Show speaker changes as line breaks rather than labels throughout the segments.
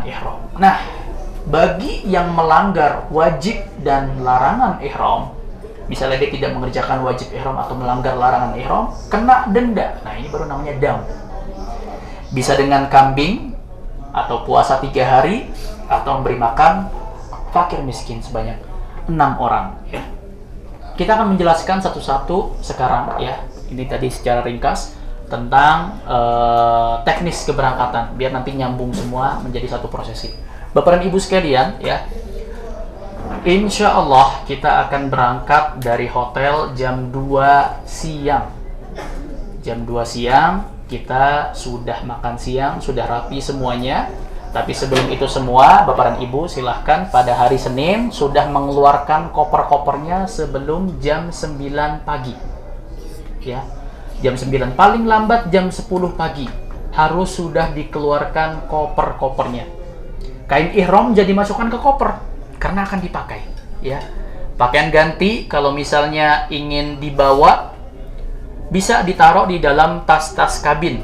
larangan ihram. Nah, bagi yang melanggar wajib dan larangan ihram, misalnya dia tidak mengerjakan wajib ihram atau melanggar larangan ihram, kena denda. Nah, ini baru namanya dam. Bisa dengan kambing, atau puasa 3 hari, atau memberi makan fakir miskin sebanyak 6 orang. Ya. Kita akan menjelaskan satu-satu sekarang, ya. Ini tadi secara ringkas tentang teknis keberangkatan, biar nanti nyambung semua menjadi satu prosesi. Bapak dan Ibu sekalian, ya, insya Allah kita akan berangkat dari hotel jam 2 siang. Jam 2 siang kita sudah makan siang, sudah rapi semuanya. Tapi sebelum itu semua, Bapak dan Ibu silahkan pada hari Senin sudah mengeluarkan koper-kopernya sebelum jam 9 pagi. Ya, jam 9, paling lambat jam 10 pagi harus sudah dikeluarkan koper-kopernya. Kain ihram jadi masukkan ke koper karena akan dipakai, ya. Pakaian ganti kalau misalnya ingin dibawa bisa ditaruh di dalam tas-tas kabin.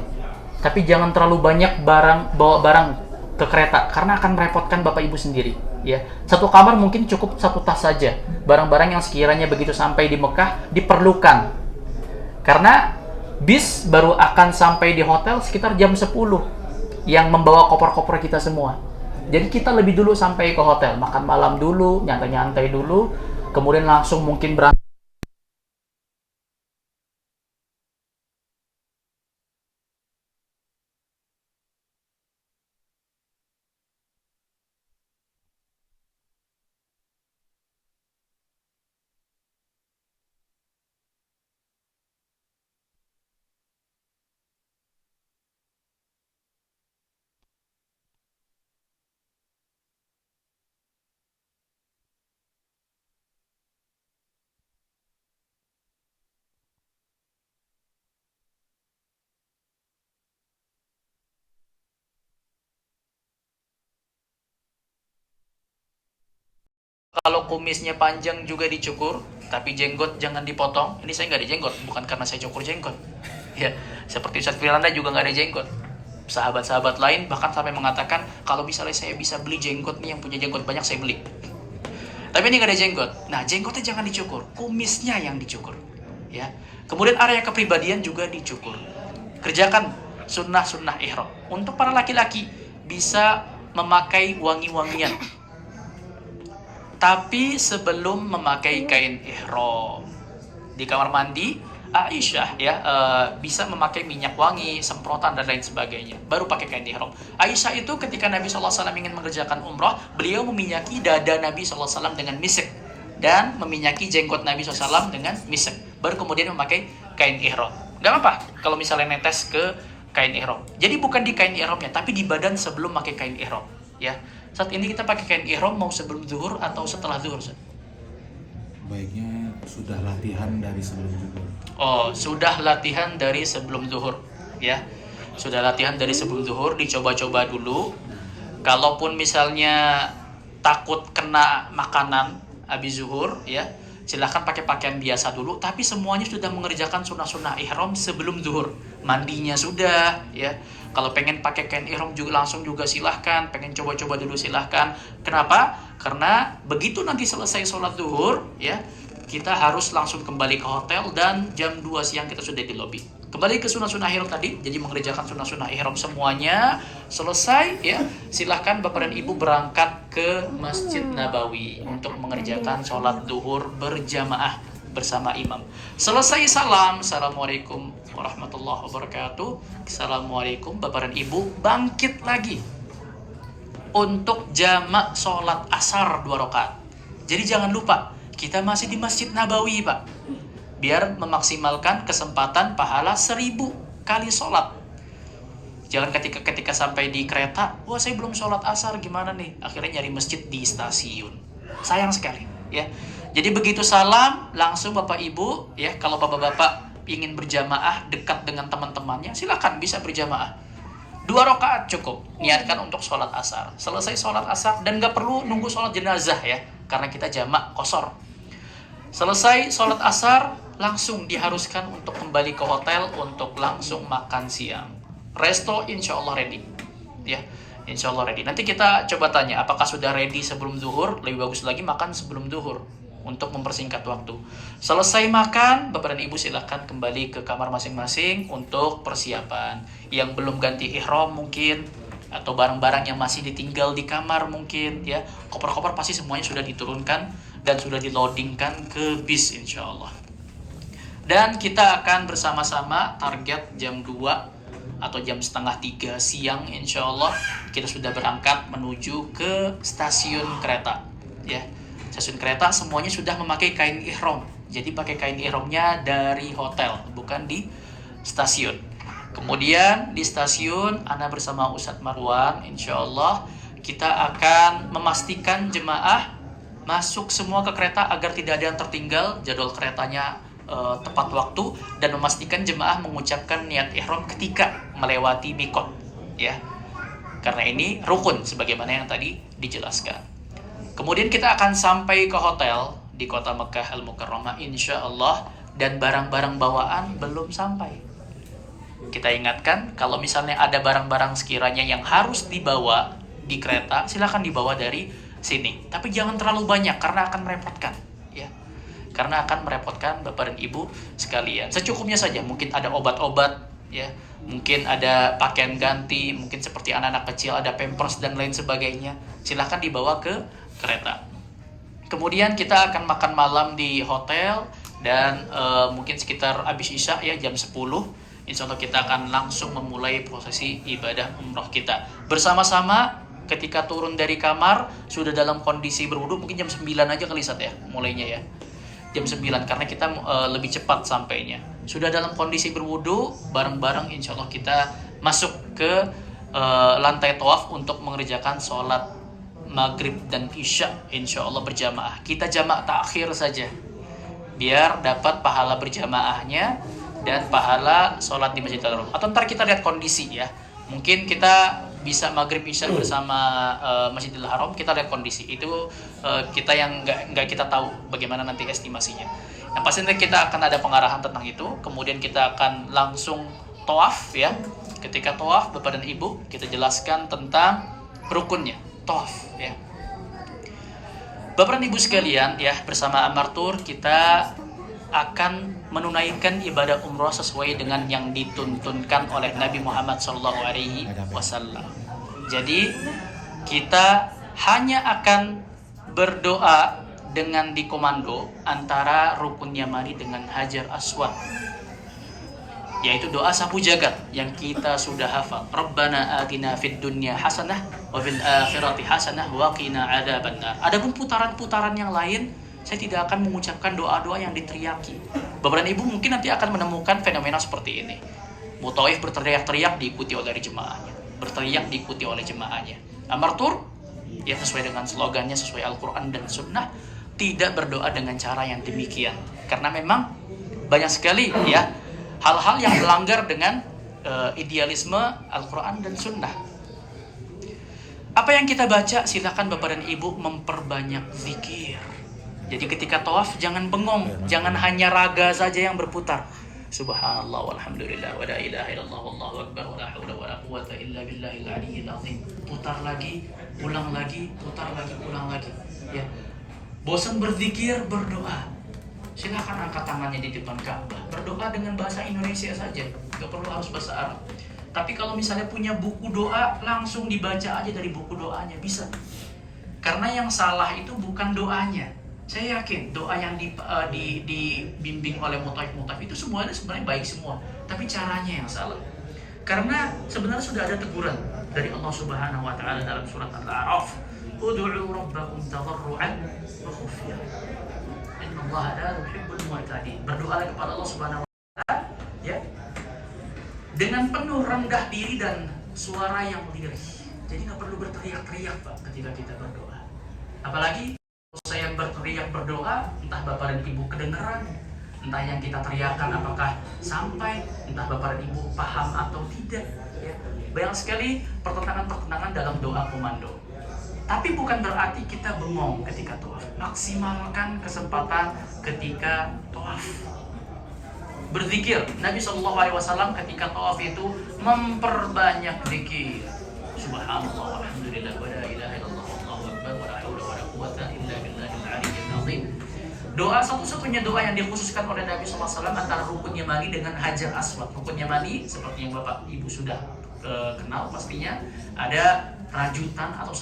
Tapi jangan terlalu banyak bawa barang ke kereta karena akan merepotkan Bapak Ibu sendiri, ya. Satu kamar mungkin cukup satu tas saja. Barang-barang yang sekiranya begitu sampai di Mekah diperlukan. Karena bis baru akan sampai di hotel sekitar jam 10 yang membawa koper-koper kita semua. Jadi kita lebih dulu sampai ke hotel, makan malam dulu, nyantai-nyantai dulu, kemudian langsung mungkin berangkat. Kalau kumisnya panjang juga dicukur, tapi jenggot jangan dipotong. Ini saya nggak ada jenggot, bukan karena saya cukur jenggot. Ya, seperti Ustaz Firanda juga nggak ada jenggot. Sahabat-sahabat lain bahkan sampai mengatakan, kalau misalnya saya bisa beli jenggot nih, yang punya jenggot banyak saya beli. Tapi ini nggak ada jenggot. Nah, jenggotnya jangan dicukur, kumisnya yang dicukur. Ya. Kemudian area kepribadian juga dicukur. Kerjakan sunnah-sunnah ihram. Untuk para laki-laki bisa memakai wangi-wangian. Tapi sebelum memakai kain ihram, di kamar mandi Aisyah bisa memakai minyak wangi, semprotan dan lain sebagainya. Baru pakai kain ihram. Aisyah itu ketika Nabi SAW ingin mengerjakan umrah, beliau meminyaki dada Nabi SAW dengan misik dan meminyaki jenggot Nabi SAW dengan misik. Baru kemudian memakai kain ihram. Gak apa-apa kalau misalnya netes ke kain ihram. Jadi bukan di kain ihramnya, tapi di badan sebelum pakai kain ihram. Ya. Saat ini kita pakai kain ihram mau sebelum zuhur atau setelah zuhur?
Baiknya sudah latihan dari sebelum zuhur.
Oh, sudah latihan dari sebelum zuhur, ya. Sudah latihan dari sebelum zuhur, dicoba-coba dulu. Kalaupun misalnya takut kena makanan habis zuhur, ya, silahkan pakai pakaian biasa dulu. Tapi semuanya sudah mengerjakan sunnah-sunnah ihram sebelum zuhur. Mandinya sudah, ya. Kalau pengen pakai kain ihram juga langsung juga silahkan. Pengen coba-coba dulu silahkan. Kenapa? Karena begitu nanti selesai sholat zuhur, ya, kita harus langsung kembali ke hotel dan jam 2 siang kita sudah di lobi. Kembali ke sunnah-sunnah ihram tadi, jadi mengerjakan sunnah-sunnah ihram semuanya selesai, ya. Silahkan Bapak dan Ibu berangkat ke Masjid Nabawi untuk mengerjakan sholat zuhur berjamaah bersama imam. Selesai salam, assalamualaikum warahmatullahi wabarakatuh. Assalamualaikum Bapak dan Ibu, bangkit lagi untuk jamak sholat asar 2 rakaat. Jadi jangan lupa, kita masih di Masjid Nabawi, Pak. Biar memaksimalkan kesempatan pahala 1000 kali sholat. Jangan ketika sampai di kereta, wah saya belum sholat asar, gimana nih? Akhirnya nyari masjid di stasiun. Sayang sekali, ya. Jadi begitu salam, langsung Bapak Ibu, ya, kalau Bapak-Bapak ingin berjamaah dekat dengan teman-temannya, silakan bisa berjamaah. 2 rakaat cukup, niatkan untuk sholat asar. Selesai sholat asar, dan gak perlu nunggu sholat jenazah, ya, karena kita jamak qashar. Selesai sholat asar, langsung diharuskan untuk kembali ke hotel untuk langsung makan siang. Resto insya Allah ready, ya. Insya Allah ready. Nanti kita coba tanya, apakah sudah ready sebelum zuhur? Lebih bagus lagi makan sebelum zuhur untuk mempersingkat waktu. Selesai makan, Bapak dan Ibu silahkan kembali ke kamar masing-masing untuk persiapan. Yang belum ganti ihram mungkin, atau barang-barang yang masih ditinggal di kamar mungkin, ya. Koper-koper pasti semuanya sudah diturunkan dan sudah di-loadingkan ke bis insya Allah. Dan kita akan bersama-sama target jam 2 atau jam setengah 3 siang insya Allah kita sudah berangkat menuju ke stasiun kereta, ya. Stasiun kereta semuanya sudah memakai kain ihram. Jadi pakai kain ihramnya dari hotel, bukan di stasiun. Kemudian di stasiun Ana bersama Ustadz Marwan insya Allah kita akan memastikan jemaah masuk semua ke kereta agar tidak ada yang tertinggal, jadwal keretanya tepat waktu, dan memastikan jemaah mengucapkan niat ihram ketika melewati mikot, ya. Karena ini rukun sebagaimana yang tadi dijelaskan. Kemudian kita akan sampai ke hotel di kota Mekah Al-Mukarramah insya Allah, dan barang-barang bawaan belum sampai. Kita ingatkan kalau misalnya ada barang-barang sekiranya yang harus dibawa di kereta, silakan dibawa dari sini. Tapi jangan terlalu banyak karena akan merepotkan, ya. Karena akan merepotkan Bapak dan Ibu sekalian. Secukupnya saja, mungkin ada obat-obat, ya. Mungkin ada pakaian ganti, mungkin seperti anak-anak kecil ada pampers dan lain sebagainya. Silakan dibawa ke kereta. Kemudian kita akan makan malam di hotel dan mungkin sekitar habis Isya, ya, jam 10. Insya Allah kita akan langsung memulai prosesi ibadah umroh kita. Bersama-sama ketika turun dari kamar sudah dalam kondisi berwudu, mungkin jam 9 aja kali Sat, ya, mulainya, ya. Jam 9 karena kita lebih cepat sampainya. Sudah dalam kondisi berwudu, bareng-bareng insya Allah kita masuk ke lantai tawaf untuk mengerjakan sholat maghrib dan isya insya Allah berjamaah. Kita jamaah takhir saja biar dapat pahala berjamaahnya dan pahala sholat di Masjidil Haram. Atau ntar kita lihat kondisi, ya. Mungkin kita bisa maghrib isya bersama Masjidil Haram, kita lihat kondisi. Itu kita yang nggak kita tahu bagaimana nanti estimasinya. Yang pasti nanti kita akan ada pengarahan tentang itu. Kemudian kita akan langsung tawaf, ya. Ketika tawaf, Bapak dan Ibu, kita jelaskan tentang rukunnya tawaf, ya. Bapak dan Ibu sekalian, ya, bersama Amartur kita akan menunaikan ibadah umroh sesuai dengan yang dituntunkan oleh Nabi Muhammad SAW. Jadi kita hanya akan berdoa dengan dikomando antara rukun Yamani dengan Hajar Aswad, yaitu doa sapu jagat yang kita sudah hafal. Rabbana atina fid dunya hasanah wa fil akhirati hasanah wa qina adzabannar. Adapun putaran-putaran yang lain saya tidak akan mengucapkan doa-doa yang diteriaki. Bapak dan Ibu mungkin nanti akan menemukan fenomena seperti ini. Mutaif berteriak-teriak diikuti oleh jemaahnya, berteriak diikuti oleh jemaahnya. Amartur, ya, sesuai dengan slogannya, sesuai Al-Quran dan Sunnah, tidak berdoa dengan cara yang demikian. Karena memang banyak sekali, ya, hal-hal yang melanggar dengan idealisme Al-Quran dan Sunnah. Apa yang kita baca, silakan Bapak dan Ibu memperbanyak zikir. Jadi ketika tawaf jangan bengong, jangan hanya raga saja yang berputar. Subhanallah walhamdulillah wa la ilaha illallah wallahu akbar wa la haula wa la quwwata illa billahil aliyyil azim. Putar lagi, ulang lagi, putar lagi, ulang lagi. Ya. Bosan berzikir, berdoa. Silakan angkat tangannya di depan Ka'bah. Berdoa dengan bahasa Indonesia saja, enggak perlu harus bahasa Arab. Tapi kalau misalnya punya buku doa, langsung dibaca aja dari buku doanya, bisa. Karena yang salah itu bukan doanya. Saya yakin doa yang dibimbing oleh mutaif itu sebenarnya baik semua, tapi caranya yang salah. Karena sebenarnya sudah ada teguran dari Allah Subhanahu wa taala dalam surat Al-A'raf, "Ud'u rabbakum tadarruan wa khufya. Innallaha la yuhibbul mu'tadin." Berdoalah kepada Allah Subhanahu wa taala, ya, dengan penuh rendah diri dan suara yang lirih. Jadi nggak perlu berteriak-teriak, Pak, ketika kita berdoa. Apalagi saya berteriak berdoa, entah Bapak dan Ibu kedengeran, entah yang kita teriakan apakah sampai, entah Bapak dan Ibu paham atau tidak, ya. Banyak sekali pertentangan-pertentangan dalam doa komando. Tapi bukan berarti kita bengong ketika tawaf. Maksimalkan kesempatan ketika tawaf. Berzikir. Nabi SAW ketika tawaf itu memperbanyak zikir. subhanallah walhamdulillah wa la ilaha illallah wallahu akbar wa la haula wa la quwwata illa billahil aliyyil azim. Doa satu-satunya doa yang dikhususkan oleh Nabi SAW antara rukun Yamani dengan Hajar Aswad. Rukun Yamani seperti yang Bapak Ibu sudah kenal pastinya, ada rajutan atau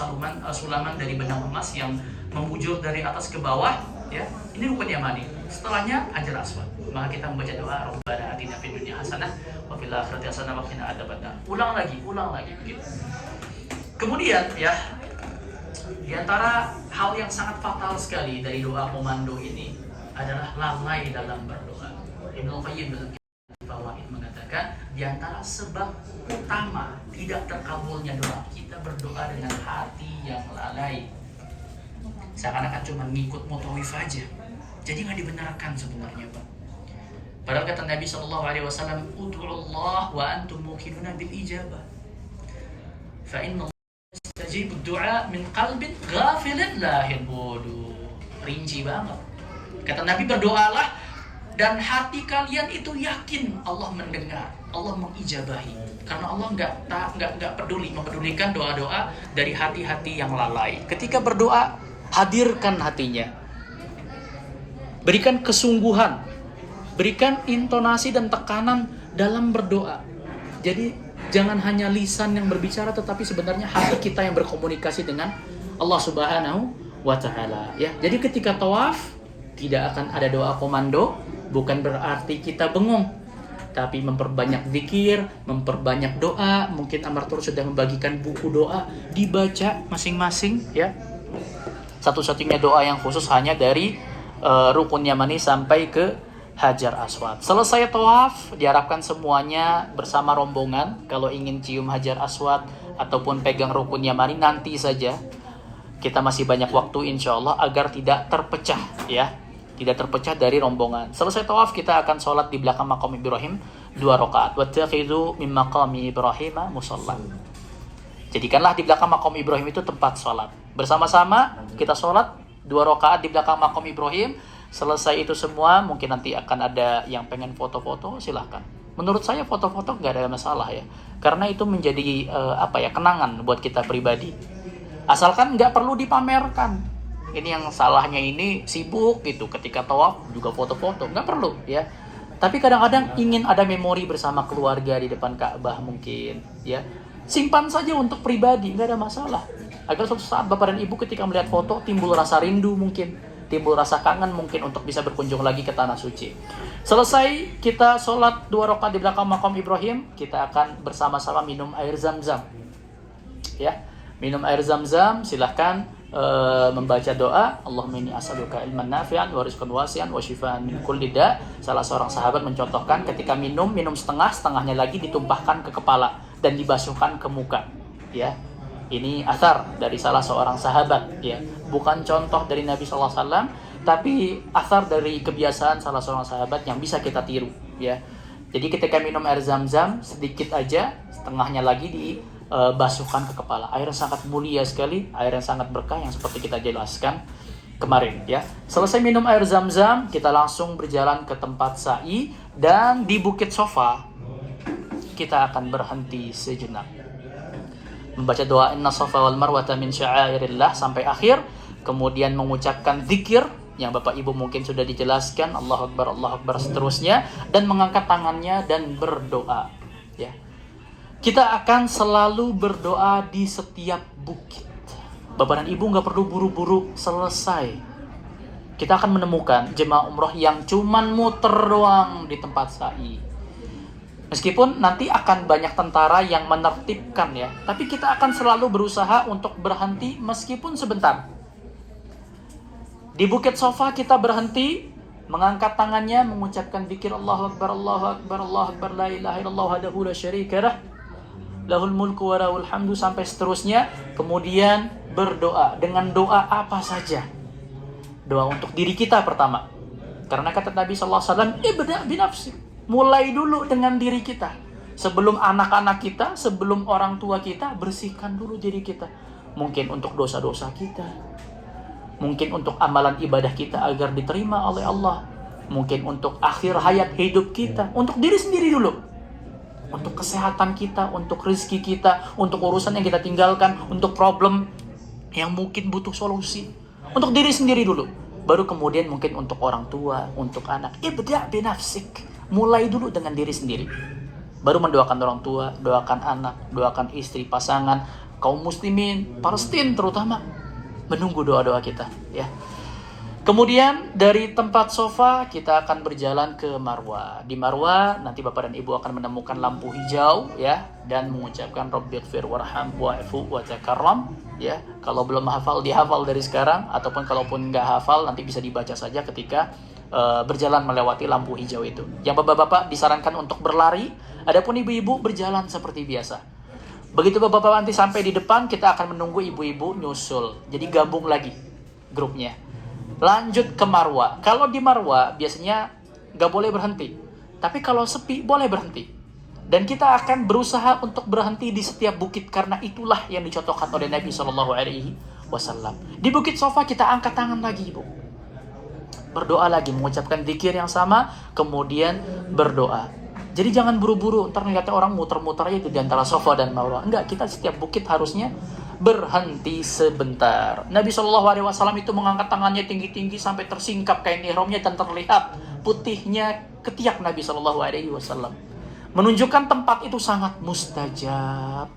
sulaman dari benang emas yang membujur dari atas ke bawah, ya. Ini rukun Yamani. Setelahnya Hajar Aswad. Maka kita membaca doa Rabbana atina fid dunya hasanah wa fil akhirati hasanah wa qina adzabannar. Ulang lagi begitu. Kemudian ya, di antara hal yang sangat fatal sekali dari doa komando ini adalah lalai dalam berdoa. Ibnu Qayyim dalam kitab Fawaid mengatakan di antara sebab utama tidak terkabulnya doa kita berdoa dengan hati yang lalai. Seakan-akan cuma ngikut mutawif aja. Jadi nggak dibenarkan sebenarnya, Pak. Padahal kata Nabi SAW, "Ud'ullah wa antum muqinuna bil ijabah. Fa inna Tajib doa min qalbin ghafilin lahin." Waduh, rinci banget. Kata Nabi, berdoalah dan hati kalian itu yakin Allah mendengar, Allah mengijabahi. Karena Allah nggak mempedulikan doa-doa dari hati-hati yang lalai. Ketika berdoa, hadirkan hatinya, berikan kesungguhan, berikan intonasi dan tekanan dalam berdoa. Jadi jangan hanya lisan yang berbicara, tetapi sebenarnya hati kita yang berkomunikasi dengan Allah Subhanahu wa Ta'ala. Ya, jadi ketika tawaf tidak akan ada doa komando, bukan berarti kita bengong, tapi memperbanyak zikir, memperbanyak doa. Mungkin Amartur sudah membagikan buku doa, dibaca masing-masing. Ya, satu-satunya doa yang khusus hanya dari rukun Yamani sampai ke Hajar Aswad. Selesai tawaf, diharapkan semuanya bersama rombongan kalau ingin cium Hajar Aswad ataupun pegang rukun Yamani nanti saja. Kita masih banyak waktu insya Allah agar tidak terpecah, ya, tidak terpecah dari rombongan. Selesai tawaf kita akan sholat di belakang maqam Ibrahim 2 rakaat. Wattakhidhu min maqami Ibrahim musalla. Jadikanlah di belakang maqam Ibrahim itu tempat sholat. Bersama-sama kita sholat 2 rakaat di belakang maqam Ibrahim. Selesai itu semua, mungkin nanti akan ada yang pengen foto-foto, silahkan. Menurut saya foto-foto nggak ada masalah ya, karena itu menjadi kenangan buat kita pribadi. Asalkan nggak perlu dipamerkan. Ini yang salahnya ini sibuk gitu, ketika tawaf juga foto-foto, nggak perlu ya. Tapi kadang-kadang ingin ada memori bersama keluarga di depan Ka'bah mungkin, ya. Simpan saja untuk pribadi, nggak ada masalah. Agar suatu saat Bapak dan Ibu ketika melihat foto timbul rasa rindu mungkin, timbul rasa kangen mungkin untuk bisa berkunjung lagi ke Tanah Suci. Selesai kita sholat 2 rakaat di belakang maqam Ibrahim, kita akan bersama-sama minum air zam-zam. Ya, minum air zam-zam, silahkan membaca doa, Allahumma inni as'aluka ilman nafi'an wa rizqan wasi'an wa shifaan min kulli da'. Salah seorang sahabat mencontohkan ketika minum setengahnya lagi ditumpahkan ke kepala dan dibasuhkan ke muka. Ya, ini athar dari salah seorang sahabat, ya, bukan contoh dari Nabi SAW, tapi athar dari kebiasaan salah seorang sahabat yang bisa kita tiru, ya. Jadi ketika minum air zam-zam sedikit aja, setengahnya lagi dibasuhkan ke kepala. Air yang sangat mulia sekali, air yang sangat berkah yang seperti kita jelaskan kemarin, ya. Selesai minum air zam-zam, kita langsung berjalan ke tempat sa'i, dan di Bukit Sofa kita akan berhenti sejenak, membaca doa Inna Safa wal Marwata min sya'airillah sampai akhir, kemudian mengucapkan zikir yang Bapak Ibu mungkin sudah dijelaskan, Allahu Akbar seterusnya, dan mengangkat tangannya dan berdoa, ya. Kita akan selalu berdoa di setiap bukit. Bapak dan Ibu nggak perlu buru-buru selesai. Kita akan menemukan jemaah umroh yang cuman muter doang di tempat sa'i. Meskipun nanti akan banyak tentara yang menertibkan, ya, tapi kita akan selalu berusaha untuk berhenti meskipun sebentar. Di Bukit Sofa kita berhenti, mengangkat tangannya, mengucapkan zikir Allahu Akbar, Allahu Akbar, Allahu Akbar, la ilaha illallah wahdahu la syarika lah, lahul mulku wa lahul hamdu, sampai seterusnya. Kemudian berdoa dengan doa apa saja. Doa untuk diri kita pertama. Karena kata Nabi SAW, ibda' binafsik. Mulai dulu dengan diri kita. Sebelum anak-anak kita, sebelum orang tua kita, bersihkan dulu diri kita. Mungkin untuk dosa-dosa kita. Mungkin untuk amalan ibadah kita agar diterima oleh Allah. Mungkin untuk akhir hayat hidup kita. Untuk diri sendiri dulu. untuk kesehatan kita, untuk rezeki kita, untuk urusan yang kita tinggalkan, untuk problem yang mungkin butuh solusi. Untuk diri sendiri dulu, baru kemudian mungkin untuk orang tua, untuk anak. Ibda' binafsik, mulai dulu dengan diri sendiri. Baru mendoakan orang tua, doakan anak, doakan istri, pasangan, kaum muslimin, Palestina terutama. Menunggu doa-doa kita, ya. Kemudian dari tempat sofa kita akan berjalan ke Marwa. Di Marwa nanti Bapak dan Ibu akan menemukan lampu hijau, ya, dan mengucapkan Rabbighfir warham wa'fu wa takarram, ya. Kalau belum hafal dihafal dari sekarang, ataupun kalaupun nggak hafal nanti bisa dibaca saja ketika berjalan melewati lampu hijau itu. Yang Bapak-bapak disarankan untuk berlari, adapun ibu-ibu berjalan seperti biasa. Begitu Bapak-bapak nanti sampai di depan, kita akan menunggu ibu-ibu nyusul. Jadi gabung lagi grupnya. Lanjut ke Marwa. Kalau di Marwa biasanya nggak boleh berhenti. Tapi kalau sepi boleh berhenti. Dan kita akan berusaha untuk berhenti di setiap bukit karena itulah yang dicontohkan oleh Nabi Shallallahu Alaihi Wasallam. Di Bukit Sofa kita angkat tangan lagi, Ibu. Berdoa lagi, mengucapkan zikir yang sama, kemudian berdoa. Jadi jangan buru-buru, ntar ngeliatnya orang muter-muter aja di antara Sofa dan Marwa. Enggak, kita setiap bukit harusnya berhenti sebentar. Nabi SAW itu mengangkat tangannya tinggi-tinggi sampai tersingkap kain ihramnya dan terlihat putihnya ketiak Nabi SAW. Menunjukkan tempat itu sangat mustajab.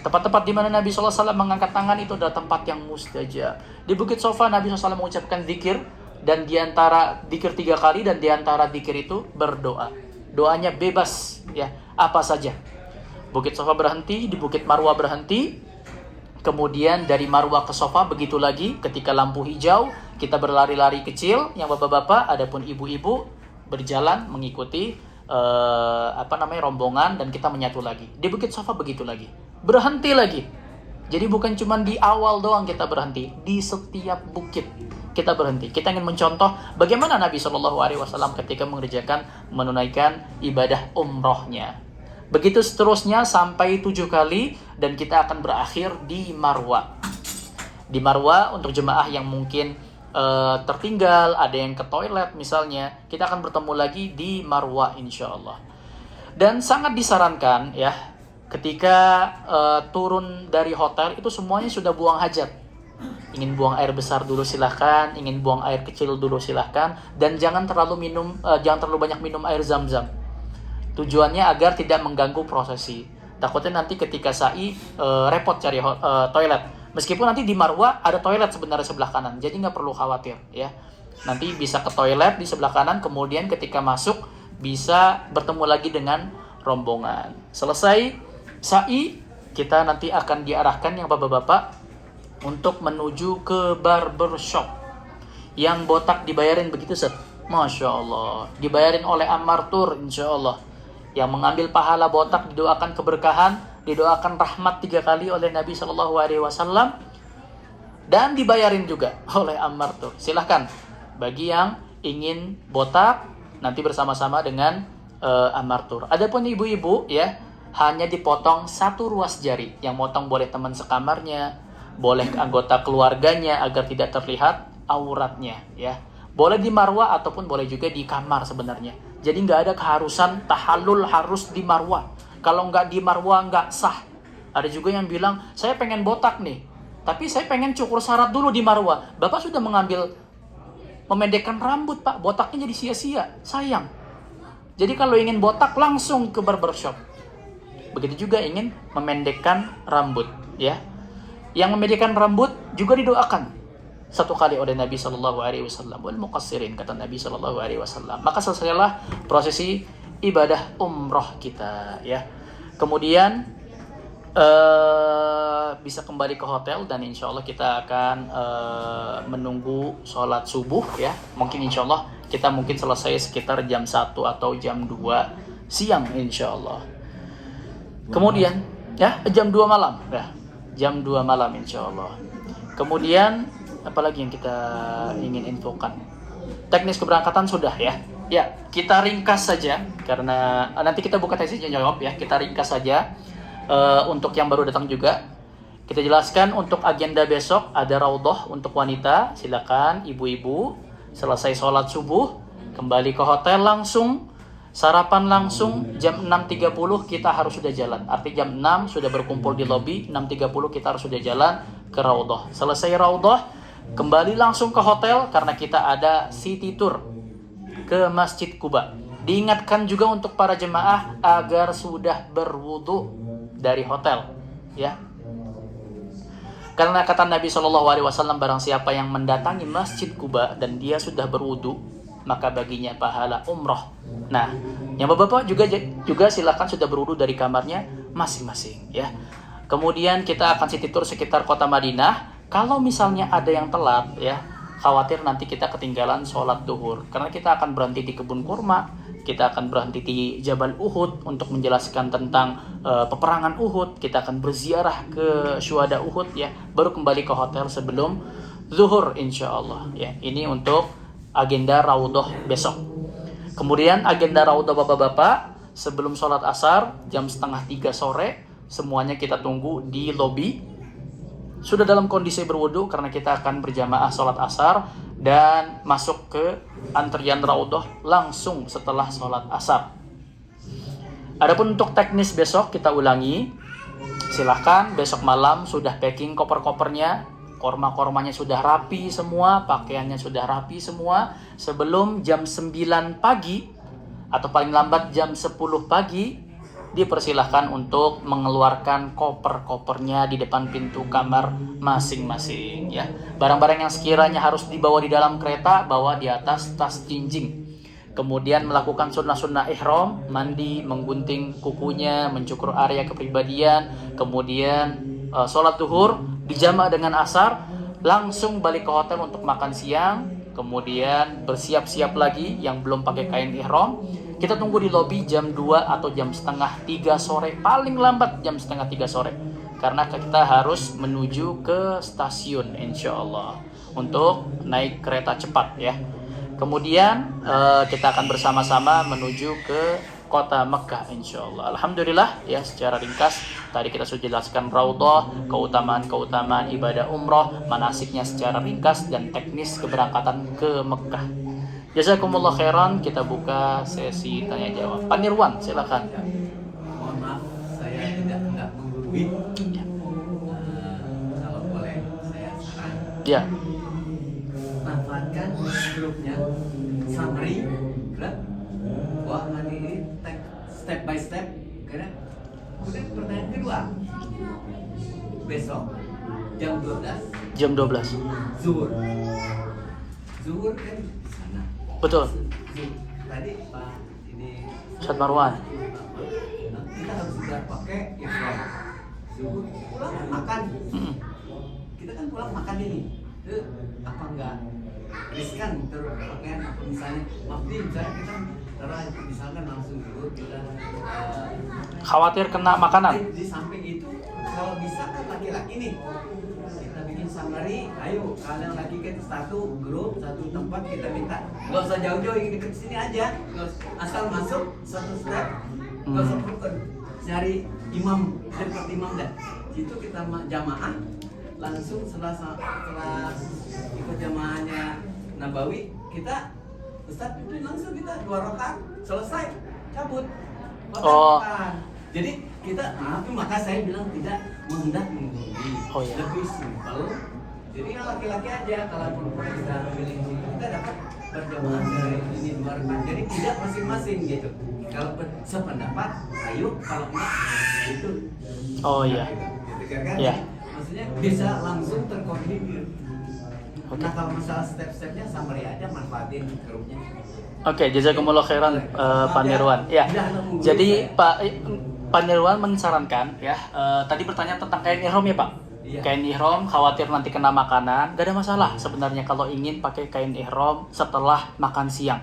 Tempat-tempat di mana Nabi SAW mengangkat tangan itu adalah tempat yang mustajab. Di Bukit Sofa Nabi SAW mengucapkan zikir, dan diantara zikir 3 kali, dan diantara zikir itu berdoa. Doanya bebas, ya, apa saja. Bukit Sofa berhenti, di Bukit Marwa berhenti. Kemudian dari Marwa ke Sofa begitu lagi, ketika lampu hijau kita berlari-lari kecil yang bapak-bapak, adapun ibu-ibu berjalan mengikuti rombongan, dan kita menyatu lagi. Di Bukit Sofa begitu lagi. Berhenti lagi. Jadi bukan cuma di awal doang kita berhenti, di setiap bukit kita berhenti. Kita ingin mencontoh bagaimana Nabi SAW ketika menunaikan ibadah umrohnya. Begitu seterusnya sampai 7 kali, dan kita akan berakhir di Marwa. Di Marwa untuk jemaah yang mungkin tertinggal, ada yang ke toilet misalnya, kita akan bertemu lagi di Marwa insya Allah. Dan sangat disarankan, ya, ketika turun dari hotel itu semuanya sudah buang hajat. Ingin buang air besar dulu silahkan, ingin buang air kecil dulu silahkan, dan jangan terlalu banyak minum air zam-zam. Tujuannya agar tidak mengganggu prosesi. Takutnya nanti ketika sa'i repot cari toilet. Meskipun nanti di Marwa ada toilet sebenarnya sebelah kanan, jadi nggak perlu khawatir, ya. Nanti bisa ke toilet di sebelah kanan, kemudian ketika masuk bisa bertemu lagi dengan rombongan. Selesai sa'i, kita nanti akan diarahkan yang bapak-bapak untuk menuju ke barbershop. Yang botak dibayarin begitu, Set? Masya Allah. Dibayarin oleh Ammar Tur, insya Allah. Yang mengambil pahala botak didoakan keberkahan, didoakan rahmat 3 kali oleh Nabi SAW, dan dibayarin juga oleh Ammar Tur. Silahkan, bagi yang ingin botak, nanti bersama-sama dengan Ammar Tur. Adapun ibu-ibu, ya, hanya dipotong 1 ruas jari. Yang motong boleh teman sekamarnya, boleh anggota keluarganya agar tidak terlihat auratnya, ya. Boleh di Marwa ataupun boleh juga di kamar sebenarnya. Jadi nggak ada keharusan tahallul harus di Marwa. Kalau nggak di Marwa nggak sah. Ada juga yang bilang, saya pengen botak nih, tapi saya pengen cukur syarat dulu di Marwa. Bapak sudah memendekkan rambut, Pak. Botaknya jadi sia-sia, sayang. Jadi kalau ingin botak langsung ke barbershop. Begitu juga ingin memendekkan rambut, ya. Yang memendekkan rambut juga didoakan 1 kali oleh Nabi SAW. Wal muqassirin, kata Nabi SAW. Maka selesailah prosesi ibadah umroh kita, ya. Kemudian bisa kembali ke hotel, dan insya Allah kita akan menunggu sholat subuh, ya. Mungkin insya Allah kita selesai sekitar jam 1 atau jam 2 siang insya Allah. Kemudian, ya, jam 2 malam, ya. Jam 2 malam insya Allah. Kemudian apalagi yang kita ingin infokan? Teknis keberangkatan sudah, ya. Ya, kita ringkas saja karena nanti kita buka tanya jawab, ya. Kita ringkas saja untuk yang baru datang juga. Kita jelaskan untuk agenda besok ada raudhah untuk wanita. Silakan ibu-ibu selesai sholat subuh kembali ke hotel langsung Sarapan langsung jam 6.30 kita harus sudah jalan. Arti jam 6 sudah berkumpul di lobi, 6.30 kita harus sudah jalan ke Raudhah. Selesai Raudhah, kembali langsung ke hotel karena kita ada city tour ke Masjid Quba. Diingatkan juga untuk para jemaah agar sudah berwudu dari hotel, ya. Karena kata Nabi SAW, barang siapa yang mendatangi Masjid Quba dan dia sudah berwudu, maka baginya pahala umroh. Nah, yang bapak-bapak juga silakan sudah berwudu dari kamarnya masing-masing, ya. Kemudian kita akan city tour sekitar kota Madinah. Kalau misalnya ada yang telat, ya, khawatir nanti kita ketinggalan sholat duhur. Karena kita akan berhenti di kebun kurma, kita akan berhenti di Jabal Uhud untuk menjelaskan tentang peperangan Uhud. Kita akan berziarah ke syuhada Uhud, ya, baru kembali ke hotel sebelum zuhur insya Allah, ya. Ini untuk agenda Raudhah besok. Kemudian agenda Raudhah bapak-bapak sebelum sholat asar jam 2:30 sore semuanya kita tunggu di lobi sudah dalam kondisi berwudu karena kita akan berjamaah sholat asar dan masuk ke antrian Raudhah langsung setelah sholat asar. Adapun untuk teknis besok kita ulangi, silahkan besok malam sudah packing koper-kopernya, korma-kormanya sudah rapi semua, pakaiannya sudah rapi semua. Sebelum jam 9 pagi atau paling lambat jam 10 pagi dipersilahkan untuk mengeluarkan koper-kopernya di depan pintu kamar masing-masing, ya. Barang-barang yang sekiranya harus dibawa di dalam kereta bawa di atas tas jinjing. Kemudian melakukan sunnah-sunnah ihram, mandi, menggunting kukunya, mencukur area kepribadian, kemudian sholat duhur dijamak dengan asar, langsung balik ke hotel untuk makan siang, kemudian bersiap-siap lagi yang belum pakai kain ihram. Kita tunggu di lobi jam 2 atau jam 2:30 sore, paling lambat jam 2:30 sore. Karena kita harus menuju ke stasiun insya Allah untuk naik kereta cepat, ya. Kemudian kita akan bersama-sama menuju ke kota Mekah insya Allah. Alhamdulillah, ya, secara ringkas tadi kita sudah jelaskan Raudhah, keutamaan ibadah umroh, manasiknya secara ringkas dan teknis keberangkatan ke Mekah. Jazakumullah khairan. Kita buka sesi tanya jawab. Pak Nirwan, silakan.
Mohon maaf, saya tidak menggurui. Kalau boleh saya saran.
Ya.
Manfaatkan grupnya summary club. Wah, hari ini step by step. Kemudian pertanyaan kedua. Besok jam 12.
Jam 12.
Zuhur. Zuhur kan di sana.
Betul.
Tadi Pak ini
Ustaz Marwan.
kita harus sudah pakai ihram. Zuhur pulang makan. Kita kan pulang makan ini. Itu apa enggak riskan terus pakaian apa misalnya misalnya kita taruh misalkan langsung zuhur kita
Khawatir kena makanan.
di samping itu kalau bisa kan laki-laki nih kita bikin summary, ayo kalian lagi ke satu grup, satu tempat kita minta nggak usah jauh-jauh, yang deket sini aja, asal masuk satu step, nggak usah rukun, cari imam, dekat imam dah. Situ kita jamaah langsung setelah ikut jamaahnya Nabawi kita Ustaz pimpin langsung kita 2 rakaat selesai cabut makan. Jadi kita maka saya bilang tidak menghendak menggurui, lebih simpel. Jadi yang laki-laki aja, kalau perempuan kita pilih kita dapat berjamaah dari ini 2 rakaat. Jadi tidak masing-masing gitu. Kalau sependapat, ayo, kalau enggak itu.
Oh iya.
Gitu kan?
Iya.
Maksudnya bisa langsung terkoordinir.
Oke.
Nah kalau masalah step-stepnya summary aja, manfaatin grupnya.
Oke, jazakumullah khairan Pak Nirwan. Ya. Jadi Pak Nirwan mensarankan, ya, tadi bertanya tentang kain ihram, ya Pak.
Iya.
Kain ihram khawatir nanti kena makanan, gak ada masalah sebenarnya kalau ingin pakai kain ihram setelah makan siang.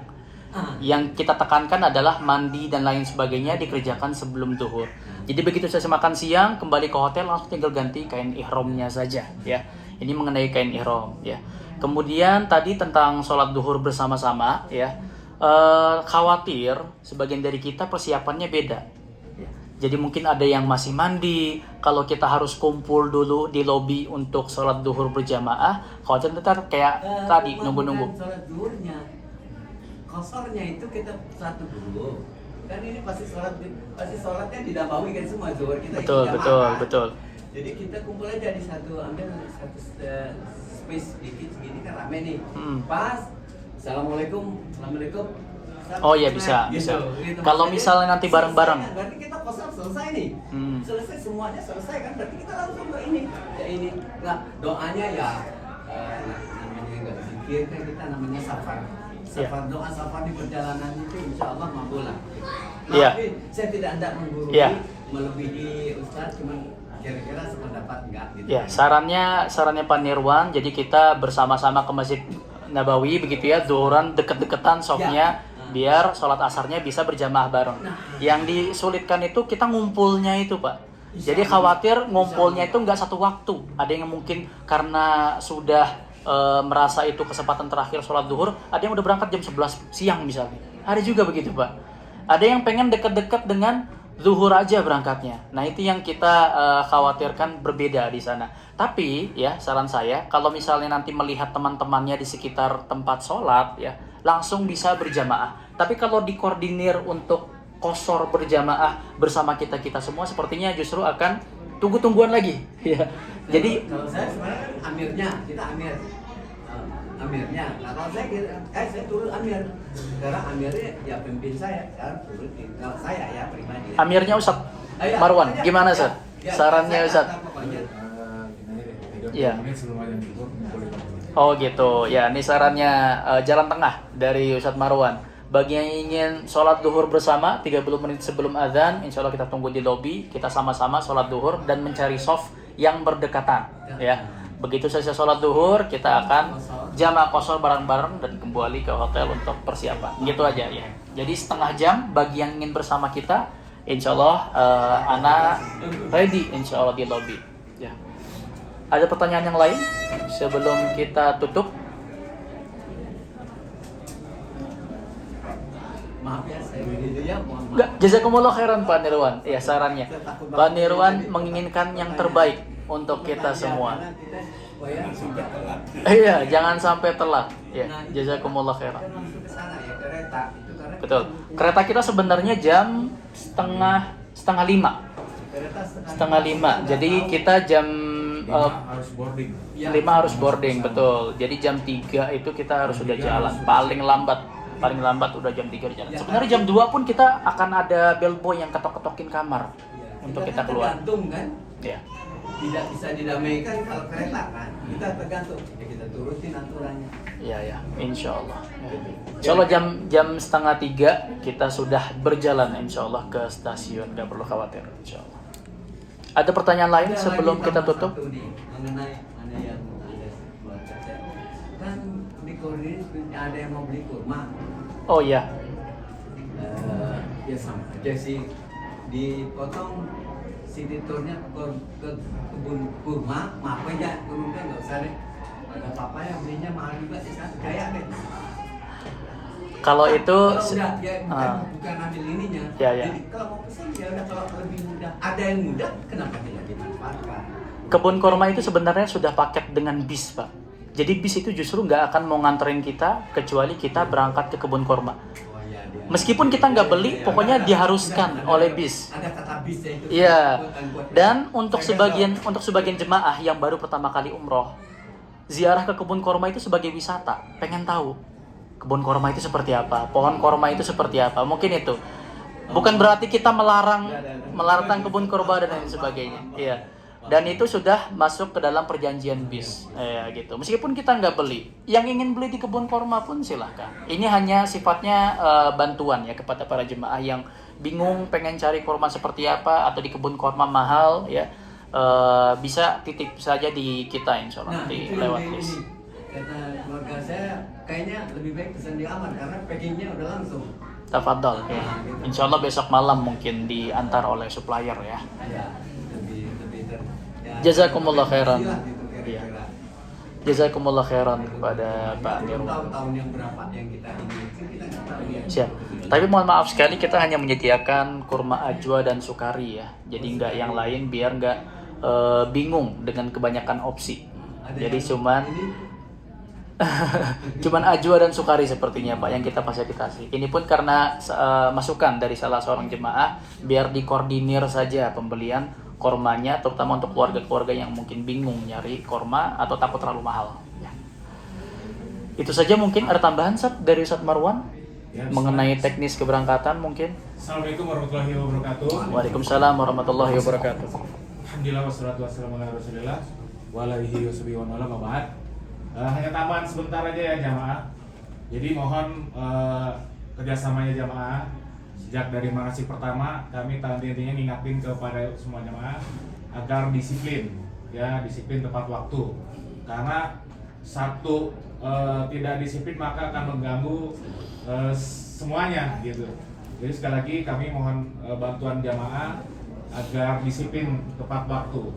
Yang kita tekankan adalah mandi dan lain sebagainya dikerjakan sebelum zuhur. Jadi begitu selesai makan siang, kembali ke hotel langsung tinggal ganti kain ihramnya saja, ya. Ini mengenai kain ihram, ya. Kemudian tadi tentang sholat zuhur bersama-sama, ya. Khawatir sebagian dari kita persiapannya beda. Jadi mungkin ada yang masih mandi. Kalau kita harus kumpul dulu di lobi untuk sholat zuhur berjamaah, khawatir ntar kayak tadi nunggu-nunggu.
Sholat zuhurnya, kosornya itu kita satu dulu. Kan ini pasti sholatnya tidak mau kan semua zuhur kita
Betul,
ikut
betul,
jamaah, kan?
betul.
Jadi kita kumpul aja di ambil satu space sedikit segini kan rame nih. Pas assalamualaikum.
Oh iya bisa, bisa.
Gitu.
Kalau misalnya nanti bareng-bareng.
Selesai, berarti kita kosong selesai nih. Selesai semuanya selesai kan, berarti kita langsung ke ini. Ya ini. Nah, doanya ya namanya enggak zikir kan kita namanya safar. Doa safar di perjalanan itu insya Allah mampu lah.
Iya.
Tapi saya tidak ada menggurui,
Iya.
melebihi Ustadz, cuman kira-kira sependapat enggak gitu.
Ya, sarannya Pak Nirwan, jadi kita bersama-sama ke Masjid Nabawi begitu ya, zuhuran deket-deketan softnya, biar sholat asarnya bisa berjamaah bareng. Yang disulitkan itu kita ngumpulnya itu Pak. Jadi khawatir ngumpulnya itu nggak satu waktu. Ada yang mungkin karena sudah merasa itu kesempatan terakhir sholat zuhur, ada yang udah berangkat jam 11 siang misalnya. Ada juga begitu Pak. Ada yang pengen deket-deket dengan zuhur aja berangkatnya. Nah itu yang kita khawatirkan berbeda di sana. Tapi ya saran saya, kalau misalnya nanti melihat teman-temannya di sekitar tempat sholat ya, langsung bisa berjamaah. Tapi kalau dikoordinir untuk qashar berjamaah bersama kita semua, sepertinya justru akan tunggu-tungguan lagi. Ya. Jadi
kalau saya sebenarnya kan amirnya, kita amirnya. Nah, kalau saya turun amir. Karena amirnya ya pimpin saya turun. Kalau saya ya pribadi.
amirnya Ustadz Marwan, gimana Ustadz? Sarannya Ustadz? Iya. Oh gitu. Ya, ini sarannya jalan tengah dari Ustadz Marwan. Bagi yang ingin sholat duhur bersama 30 menit sebelum azan, insya Allah kita tunggu di lobi, kita sama-sama sholat duhur dan mencari soft yang berdekatan ya. Begitu selesai sholat duhur, kita akan jamaah qashar bareng-bareng dan kembali ke hotel untuk persiapan. Gitu aja ya. Jadi setengah jam bagi yang ingin bersama kita, insya Allah Ana ready insya Allah di lobi ya. Ada pertanyaan yang lain sebelum kita tutup?
Maaf ya, saya begitu ya.
Enggak, jazakumullah khairan Pak Nirwan. Ya sarannya. Pak Nirwan menginginkan yang terbaik untuk kita semua. Iya, jangan sampai telat. Ya, jazakumullah khairan. Betul. Kereta kita sebenarnya jam setengah lima. Jadi kita jam 5 harus boarding, betul. Jadi jam 3 itu kita harus sudah jalan. Paling lambat udah jam 3 di jalan. Sebenarnya jam 2 pun kita akan ada bellboy yang ketok-ketokin kamar untuk kita keluar.
Tergantung kan?
Ya.
Tidak bisa didamaikan kalau kereta kan. Kita tergantung. Ya kita turutin aturannya.
Iya, insya Allah. Insya Allah jam setengah 3 kita sudah berjalan insya Allah ke stasiun. Gak perlu khawatir insya Allah. Ada pertanyaan lain sebelum kita tutup?
Mengenai mana yang ada keluarga saya. Kan di koordinir ada yang mau beli kurma.
Oh iya.
Ya sama aja sih, dipotong siditornya ke kebun kurma, maaf aja kurma nggak usah deh. Ada apa ya belinya mahal juga sih, satu kayak deh.
Kalau itu
udah ya bukan ambil ininya.
Ya.
Jadi kalau mau pesan ya udah, kalau lebih mudah, ada yang mudah, kenapa tidak dimanfaatkan?
kebun kurma itu sebenarnya sudah paket dengan bis Pak. Jadi bis itu justru nggak akan mau nganterin kita kecuali kita berangkat ke kebun kurma. Meskipun kita nggak beli, pokoknya diharuskan oleh bis.
Ada kata bis ya itu.
Iya. Dan untuk sebagian jemaah yang baru pertama kali umroh, ziarah ke kebun kurma itu sebagai wisata. Pengen tahu kebun kurma itu seperti apa, pohon kurma itu seperti apa. Mungkin itu. Bukan berarti kita melarang kebun kurma dan lain sebagainya. Iya. Dan itu sudah masuk ke dalam perjanjian bis, gitu. Meskipun kita nggak beli, yang ingin beli di kebun kurma pun silahkan. Ini hanya sifatnya bantuan ya kepada para jemaah yang bingung pengen cari kurma seperti apa atau di kebun kurma mahal ya, bisa titip saja di kita insya Allah nanti lewat bis.
Kata keluarga saya kayaknya lebih baik pesan di Amar karena packingnya udah langsung.
Tafadhol. Ya. Insya Allah besok malam mungkin diantar oleh supplier ya. Jazakumullah khairan. Iya. Jazakumullah khairan kepada Pak Nirwan.
Tahun yang berapa yang kita ini kita nggak tahu ya.
Siap. Tapi mohon maaf sekali kita hanya menyediakan kurma ajwa dan sukari ya. Jadi nggak yang lain biar nggak bingung dengan kebanyakan opsi. Jadi cuman Cuman Ajwa dan Sukari sepertinya Pak yang kita fasilitasi. Ini pun karena masukan dari salah seorang jemaah biar dikoordinir saja pembelian kormanya, terutama untuk keluarga-keluarga yang mungkin bingung nyari korma atau takut terlalu mahal. Ya. Itu saja mungkin ada tambahan Sat dari Ustadz Marwan
Ya,
mengenai teknis keberangkatan mungkin.
Assalamualaikum warahmatullahi wabarakatuh.
Waalaikumsalam warahmatullahi wabarakatuh.
Alhamdulillah wassalatu wassalamu ala Rasulillah wa ala alihi washabihi wa ala ba'd. Hanya tambahan sebentar aja ya jamaah. Jadi mohon kerjasamanya jamaah. Sejak dari manasik pertama kami intinya ngingatin kepada semua jamaah agar disiplin, ya disiplin tepat waktu. Karena satu tidak disiplin maka akan mengganggu semuanya gitu. Jadi sekali lagi kami mohon bantuan jamaah agar disiplin tepat waktu,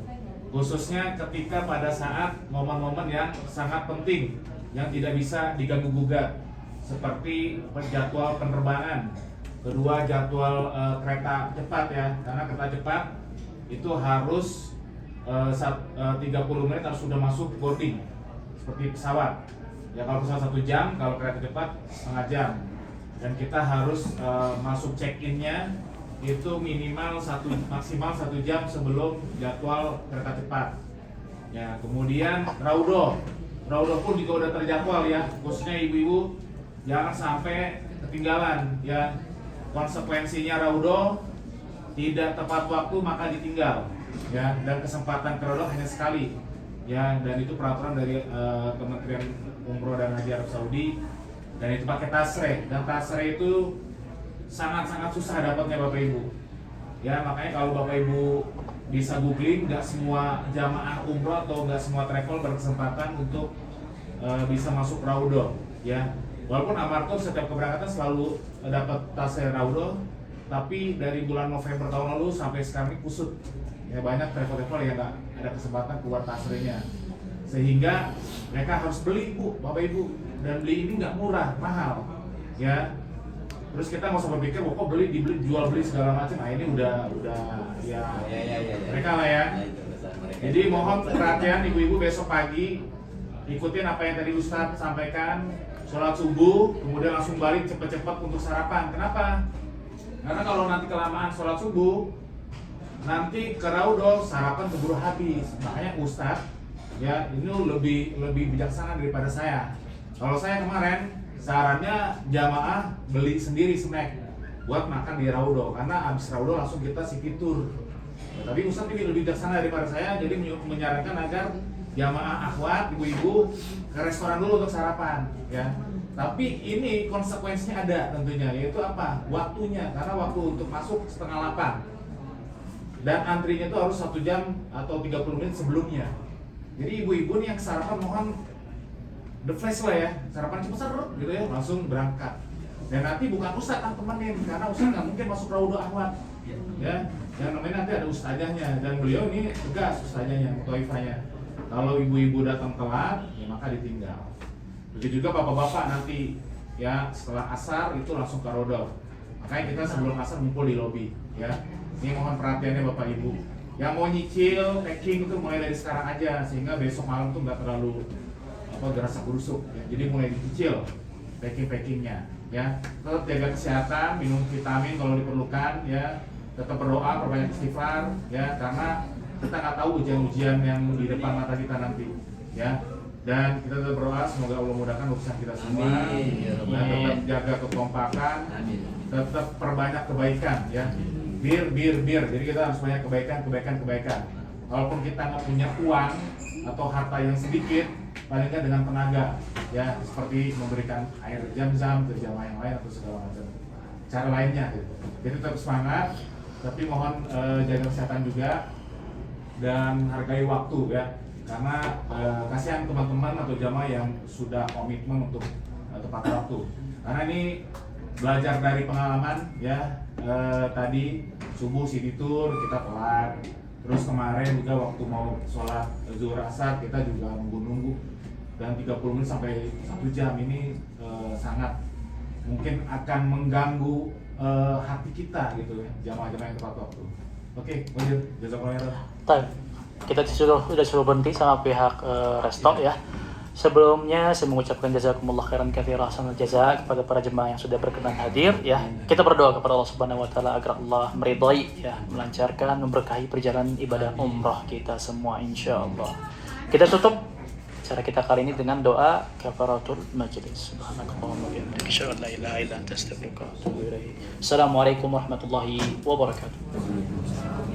khususnya ketika pada saat momen-momen yang sangat penting yang tidak bisa diganggu gugat, seperti jadwal penerbangan, kedua jadwal kereta cepat ya, karena kereta cepat itu harus 30 menit harus sudah masuk boarding seperti pesawat ya. Kalau pesawat 1 jam, kalau kereta cepat setengah jam, dan kita harus masuk check-innya itu minimal maksimal 1 jam sebelum jadwal kereta cepat ya. Kemudian raudoh pun juga udah terjadwal ya, khususnya ibu-ibu jangan sampai ketinggalan ya. Konsekuensinya raudoh tidak tepat waktu maka ditinggal ya, dan kesempatan ke raudoh hanya sekali ya, dan itu peraturan dari Kementerian Umroh dan Haji Arab Saudi, dan itu pakai tasre, dan tasre itu sangat-sangat susah dapatnya Bapak Ibu ya. Makanya kalau Bapak Ibu bisa googling, nggak semua jamaah umroh atau nggak semua travel berkesempatan untuk bisa masuk raudoh ya. Walaupun Amartur setiap keberangkatan selalu dapat tasre raudoh, tapi dari bulan November tahun lalu sampai sekarang ini kusut ya, banyak travel-travel yang nggak ada kesempatan keluar tasrenya, sehingga mereka harus beli Bapak Ibu, dan beli ini nggak murah, mahal ya. Terus kita nggak usah berpikir kok dibeli jual beli segala macam. Nah ini udah ya, mereka lah ya. Jadi mohon perhatian ibu-ibu, besok pagi ikutin apa yang tadi Ustadz sampaikan, sholat subuh kemudian langsung balik cepet-cepet untuk sarapan. Kenapa? Karena kalau nanti kelamaan sholat subuh, nanti ke raudoh sarapan keburu habis. Makanya Ustadz ya ini lebih bijaksana daripada saya. Kalau saya kemarin sarannya jamaah beli sendiri snack buat makan di raudoh, karena abis raudoh langsung kita city tour ya, tapi Ustadz ini lebih bijaksana daripada saya, jadi menyarankan agar jamaah akhwat ibu-ibu ke restoran dulu untuk sarapan ya. Tapi ini konsekuensinya ada tentunya, yaitu apa? Waktunya, karena waktu untuk masuk 7:30 dan antrinya itu harus 1 jam atau 30 menit sebelumnya. Jadi ibu-ibu nih yang sarapan mohon the flash lah ya, sarapan cepet serut gitu ya, langsung berangkat. Dan nanti bukan Ustadz yang temenin, karena Ustadz nggak mungkin masuk raudoh ahwat ya. Yang namanya nanti ada ustazahnya, dan beliau ini tegas ustazahnya, muthaifahnya. Kalau ibu-ibu datang telat, ya maka ditinggal. Begitu juga bapak-bapak nanti ya, setelah asar itu langsung ke raudoh. Makanya kita sebelum asar ngumpul di lobi ya. Ini mohon perhatiannya bapak ibu. Yang mau nyicil packing itu mulai dari sekarang aja, sehingga besok malam tuh nggak terlalu gerasa gerusuk ya. Jadi mulai dicicil packingnya ya. Tetap jaga kesehatan, minum vitamin kalau diperlukan ya. Tetap berdoa, perbanyak istighfar ya, karena kita nggak tahu ujian-ujian yang di depan mata kita nanti ya. Dan kita tetap berdoa semoga Allah mudahkan urusan kita semua. Dan tetap jaga kekompakan, tetap perbanyak kebaikan ya. Bir. Jadi kita harus banyak kebaikan. Walaupun kita nggak punya uang atau harta yang sedikit, paling nggak dengan tenaga ya, seperti memberikan air zam-zam ke jamaah yang lain atau segala macam cara lainnya gitu. Jadi tetap semangat, tapi mohon jaga kesehatan juga dan hargai waktu ya, karena kasihan teman-teman atau jamaah yang sudah komitmen untuk tepat waktu. Karena ini belajar dari pengalaman ya. Tadi subuh city tour kita telat, terus kemarin juga waktu mau sholat zuhur asar kita juga nunggu dan 30 menit sampai 1 jam. Ini sangat mungkin akan mengganggu hati kita gitu ya, jamaah-jamaah yang tepat waktu. Oke, lanjut. Jazakallahu khairan.
Kita sudah berhenti sama pihak resto ya. Sebelumnya saya mengucapkan jazakumullah khairan katsira hasanal jaza kepada para jemaah yang sudah berkenan hadir ya. Kita berdoa kepada Allah Subhanahu wa taala agar Allah meridai ya, melancarkan, memberkahi perjalanan ibadah umrah kita semua insyaallah. Kita tutup cara kita kali ini dengan doa kafaratul majlis. Subhanakallahumma wa bihamdika asyhadu an la ilaha illa anta astaghfiruka wa atubu ilaik. Assalamualaikum warahmatullahi wabarakatuh.